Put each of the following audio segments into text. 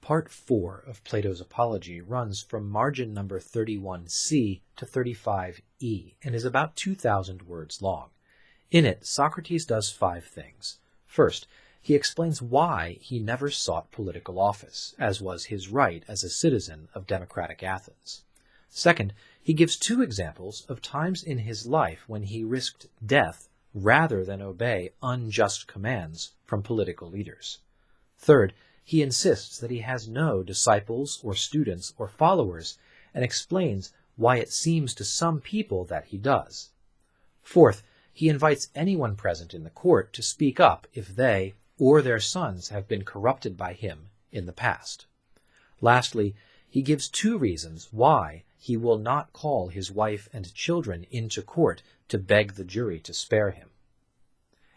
Part 4 of Plato's Apology runs from margin number 31c to 35e and is about 2,000 words long. In it, Socrates does 5 things. First, he explains why he never sought political office, as was his right as a citizen of democratic Athens. Second, he gives 2 examples of times in his life when he risked death rather than obey unjust commands from political leaders. Third, he insists that he has no disciples or students or followers, and explains why it seems to some people that he does. Fourth, he invites anyone present in the court to speak up if they or their sons have been corrupted by him in the past. Lastly, he gives 2 reasons why he will not call his wife and children into court to beg the jury to spare him.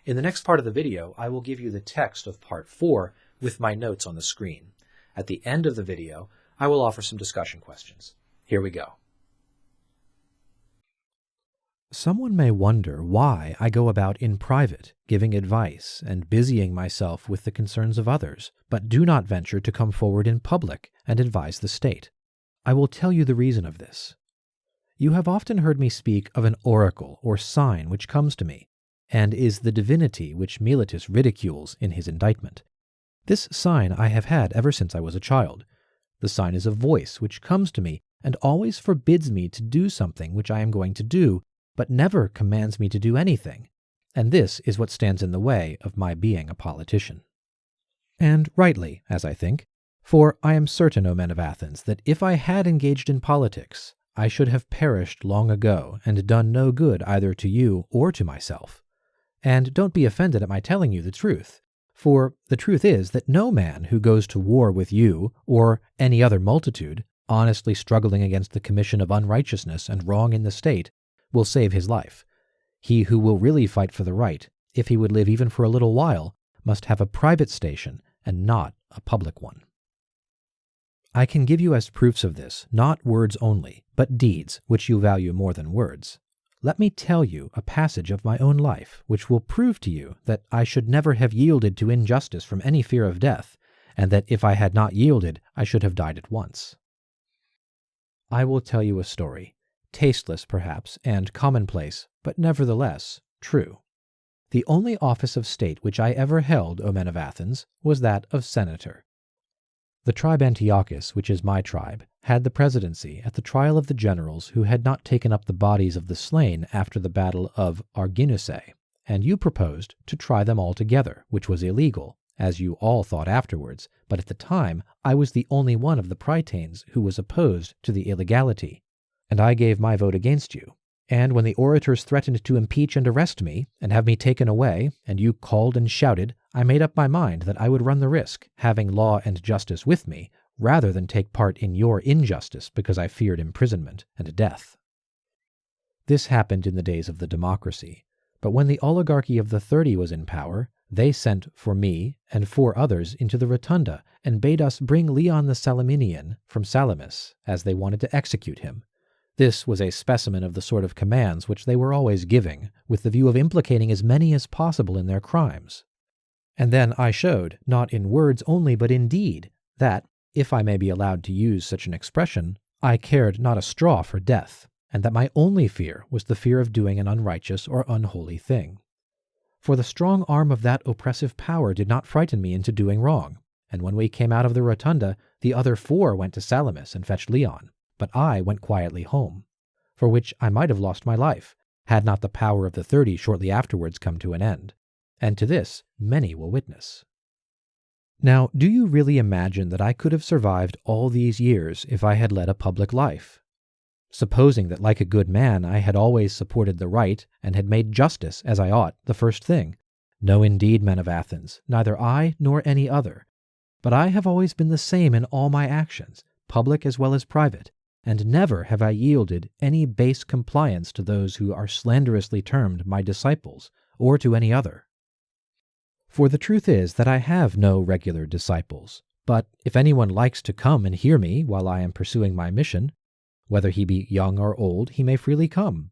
In the next part of the video, I will give you the text of Part 4 with my notes on the screen. At the end of the video, I will offer some discussion questions. Here we go. Someone may wonder why I go about in private, giving advice and busying myself with the concerns of others, but do not venture to come forward in public and advise the state. I will tell you the reason of this. You have often heard me speak of an oracle or sign which comes to me, and is the divinity which Meletus ridicules in his indictment. This sign I have had ever since I was a child. The sign is a voice which comes to me and always forbids me to do something which I am going to do, but never commands me to do anything, and this is what stands in the way of my being a politician. And rightly, as I think, for I am certain, O men of Athens, that if I had engaged in politics, I should have perished long ago and done no good either to you or to myself. And don't be offended at my telling you the truth. For the truth is that no man who goes to war with you, or any other multitude, honestly struggling against the commission of unrighteousness and wrong in the state, will save his life. He who will really fight for the right, if he would live even for a little while, must have a private station and not a public one. I can give you as proofs of this, not words only, but deeds, which you value more than words. Let me tell you a passage of my own life, which will prove to you that I should never have yielded to injustice from any fear of death, and that if I had not yielded, I should have died at once. I will tell you a story, tasteless perhaps, and commonplace, but nevertheless true. The only office of state which I ever held, O men of Athens, was that of senator. The tribe Antiochus, which is my tribe, had the presidency at the trial of the generals who had not taken up the bodies of the slain after the battle of Arginusae, and you proposed to try them all together, which was illegal, as you all thought afterwards, but at the time I was the only one of the Prytanes who was opposed to the illegality, and I gave my vote against you. And when the orators threatened to impeach and arrest me, and have me taken away, and you called and shouted, I made up my mind that I would run the risk, having law and justice with me, rather than take part in your injustice because I feared imprisonment and death. This happened in the days of the democracy, but when the oligarchy of the 30 was in power, they sent for me and 4 others into the rotunda, and bade us bring Leon the Salaminian from Salamis, as they wanted to execute him. This was a specimen of the sort of commands which they were always giving, with the view of implicating as many as possible in their crimes. And then I showed, not in words only but in deed, that, if I may be allowed to use such an expression, I cared not a straw for death, and that my only fear was the fear of doing an unrighteous or unholy thing. For the strong arm of that oppressive power did not frighten me into doing wrong, and when we came out of the rotunda, the other 4 went to Salamis and fetched Leon, but I went quietly home, for which I might have lost my life, had not the power of the 30 shortly afterwards come to an end, and to this many will witness. Now, do you really imagine that I could have survived all these years if I had led a public life? Supposing that like a good man I had always supported the right, and had made justice, as I ought, the first thing. No indeed, men of Athens, neither I nor any other. But I have always been the same in all my actions, public as well as private, and never have I yielded any base compliance to those who are slanderously termed my disciples, or to any other. For the truth is that I have no regular disciples, but if anyone likes to come and hear me while I am pursuing my mission, whether he be young or old, he may freely come.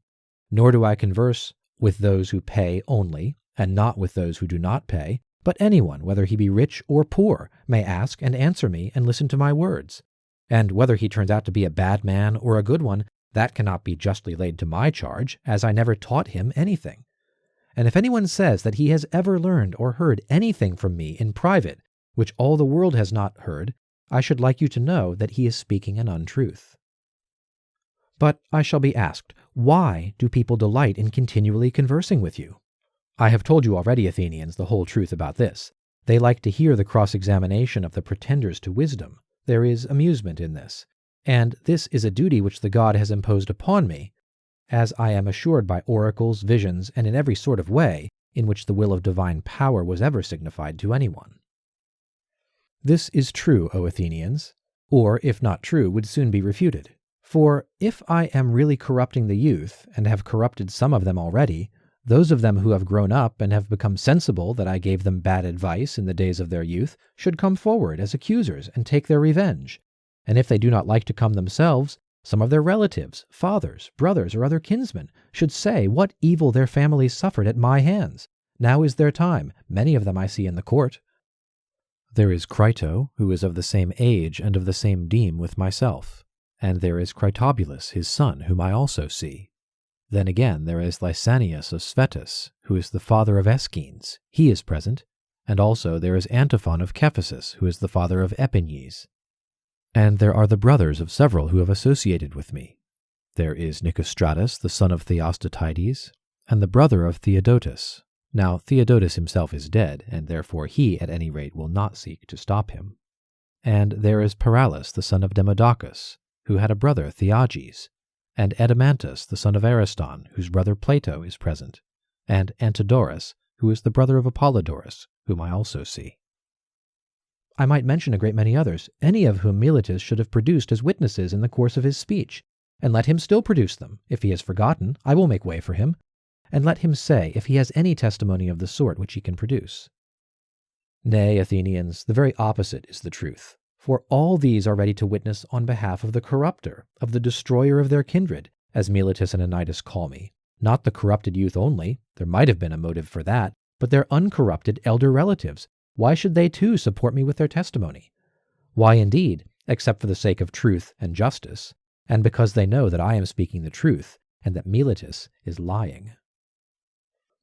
Nor do I converse with those who pay only, and not with those who do not pay, but anyone, whether he be rich or poor, may ask and answer me and listen to my words. And whether he turns out to be a bad man or a good one, that cannot be justly laid to my charge, as I never taught him anything. And if anyone says that he has ever learned or heard anything from me in private, which all the world has not heard, I should like you to know that he is speaking an untruth. But I shall be asked, why do people delight in continually conversing with you? I have told you already, Athenians, the whole truth about this. They like to hear the cross-examination of the pretenders to wisdom. There is amusement in this. And this is a duty which the god has imposed upon me, as I am assured by oracles, visions, and in every sort of way in which the will of divine power was ever signified to anyone. This is true, O Athenians, or if not true, would soon be refuted. For if I am really corrupting the youth, and have corrupted some of them already, those of them who have grown up and have become sensible that I gave them bad advice in the days of their youth should come forward as accusers and take their revenge. And if they do not like to come themselves, some of their relatives, fathers, brothers, or other kinsmen should say what evil their families suffered at my hands. Now is their time. Many of them I see in the court. There is Crito, who is of the same age and of the same deme with myself. And there is Critobulus, his son, whom I also see. Then again there is Lysanias of Spectators, who is the father of Aeschines. He is present. And also there is Antiphon of Cephisus, who is the father of Epines. And there are the brothers of several who have associated with me. There is Nicostratus, the son of Theostotides, and the brother of Theodotus. Now Theodotus himself is dead, and therefore he, at any rate, will not seek to stop him. And there is Paralus, the son of Demodocus, who had a brother Theages, and Edamantus, the son of Ariston, whose brother Plato is present, and Antidorus, who is the brother of Apollodorus, whom I also see. I might mention a great many others, any of whom Meletus should have produced as witnesses in the course of his speech, and let him still produce them. If he has forgotten, I will make way for him, and let him say if he has any testimony of the sort which he can produce. Nay, Athenians, the very opposite is the truth, for all these are ready to witness on behalf of the corrupter, of the destroyer of their kindred, as Meletus and Anytus call me. Not the corrupted youth only, there might have been a motive for that, but their uncorrupted elder relatives. Why should they too support me with their testimony? Why indeed, except for the sake of truth and justice, and because they know that I am speaking the truth, and that Meletus is lying.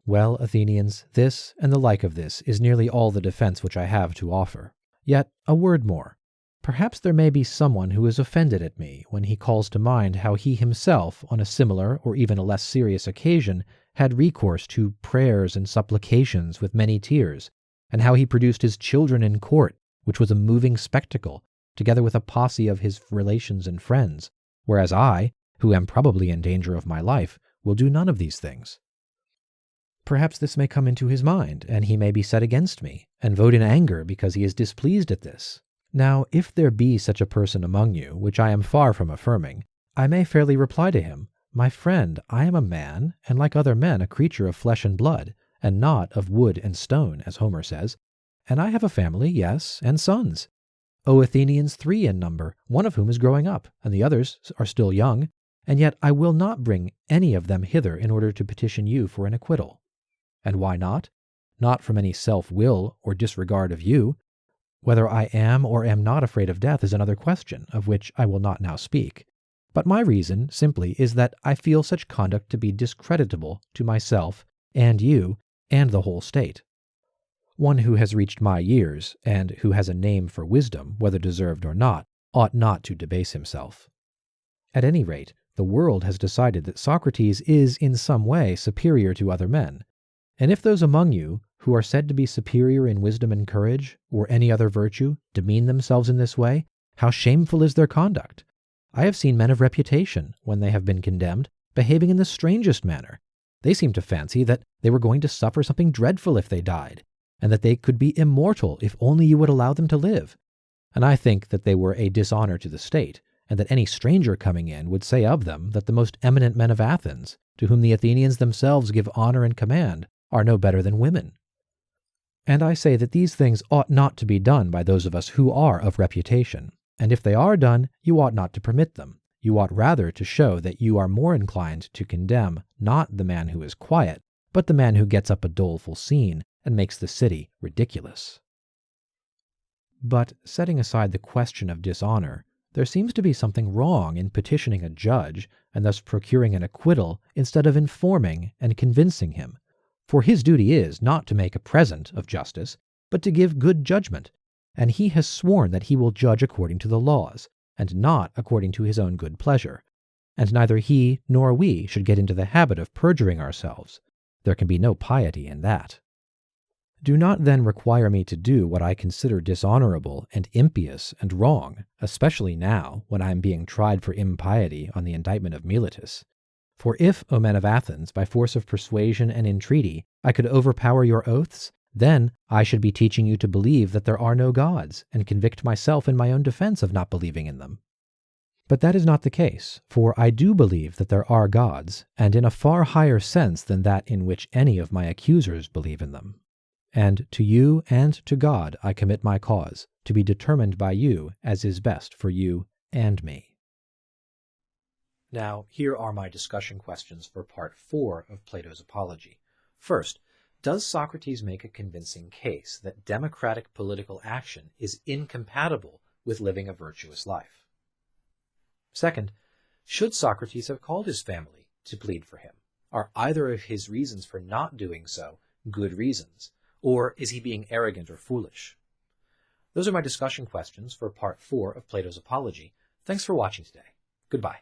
Well, Athenians, this and the like of this is nearly all the defense which I have to offer. Yet a word more. Perhaps there may be someone who is offended at me when he calls to mind how he himself, on a similar or even a less serious occasion, had recourse to prayers and supplications with many tears, and how he produced his children in court, which was a moving spectacle, together with a posse of his relations and friends, whereas I, who am probably in danger of my life, will do none of these things. Perhaps this may come into his mind, and he may be set against me, and vote in anger because he is displeased at this. Now, if there be such a person among you, which I am far from affirming, I may fairly reply to him, My friend, I am a man, and like other men a creature of flesh and blood, and not of wood and stone, as Homer says, and I have a family, yes, and sons. O Athenians, 3 in number, one of whom is growing up, and the others are still young, and yet I will not bring any of them hither in order to petition you for an acquittal. And why not? Not from any self-will or disregard of you. Whether I am or am not afraid of death is another question, of which I will not now speak. But my reason, simply, is that I feel such conduct to be discreditable to myself, and you, and the whole state. One who has reached my years, and who has a name for wisdom, whether deserved or not, ought not to debase himself. At any rate, the world has decided that Socrates is in some way superior to other men, and if those among you, who are said to be superior in wisdom and courage, or any other virtue, demean themselves in this way, how shameful is their conduct! I have seen men of reputation, when they have been condemned, behaving in the strangest manner. They seem to fancy that they were going to suffer something dreadful if they died, and that they could be immortal if only you would allow them to live. And I think that they were a dishonor to the state, and that any stranger coming in would say of them that the most eminent men of Athens, to whom the Athenians themselves give honor and command, are no better than women. And I say that these things ought not to be done by those of us who are of reputation, and if they are done, you ought not to permit them. You ought rather to show that you are more inclined to condemn not the man who is quiet, but the man who gets up a doleful scene, and makes the city ridiculous. But setting aside the question of dishonor, there seems to be something wrong in petitioning a judge and thus procuring an acquittal instead of informing and convincing him, for his duty is not to make a present of justice, but to give good judgment, and he has sworn that he will judge according to the laws, and not according to his own good pleasure, and neither he nor we should get into the habit of perjuring ourselves. There can be no piety in that. Do not then require me to do what I consider dishonorable and impious and wrong, especially now, when I am being tried for impiety on the indictment of Miletus. For if, O men of Athens, by force of persuasion and entreaty, I could overpower your oaths, then I should be teaching you to believe that there are no gods, and convict myself in my own defense of not believing in them. But that is not the case, for I do believe that there are gods, and in a far higher sense than that in which any of my accusers believe in them. And to you and to God I commit my cause, to be determined by you as is best for you and me. Now, here are my discussion questions for Part 4 of Plato's Apology. First, does Socrates make a convincing case that democratic political action is incompatible with living a virtuous life? Second, should Socrates have called his family to plead for him? Are either of his reasons for not doing so good reasons? Or is he being arrogant or foolish? Those are my discussion questions for Part 4 of Plato's Apology. Thanks for watching today. Goodbye.